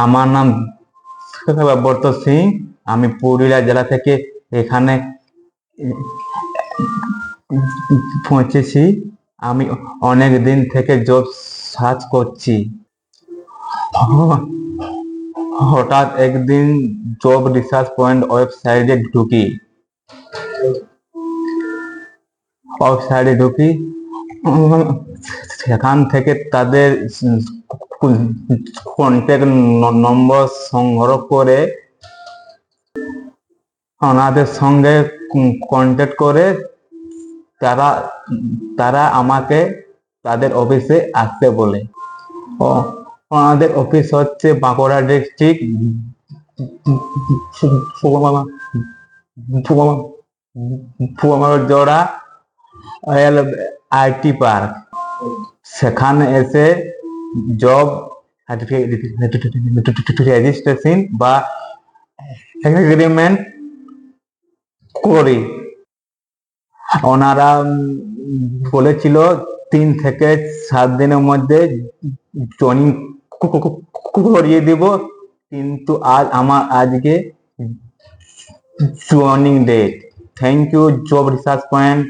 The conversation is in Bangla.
আমার নাম ব্রত সিং। আমি পুরুলিয়া জেলা থেকে এখানে পৌঁছেছি। আমি অনেক দিন থেকে জব সার্চ করছি। হঠাৎ একদিন জব রিসার্চ পয়েন্ট ওয়েবসাইটে ঢুকি। সেখান থেকে তাদের কন্ট্যাক্ট নম্বর সংগ্রহ করে ওনাদের সঙ্গে কন্ট্যাক্ট করে তারা আমাকে তাদের অফিসে আসতে বলে। ওনাদের অফিস হচ্ছে বাঁকুড়া ডিস্ট্রিক্ট জোড়া আইটি পার্ক। সেখানে এসে জব রেজিস্ট্রেশন বা এগ্রিমেন্ট করি। ওনারা বলেছিল 3 থেকে 7 দিনের মধ্যে জয়েনিং করিয়ে দিব, কিন্তু আজকে joining date. Thank you job research point.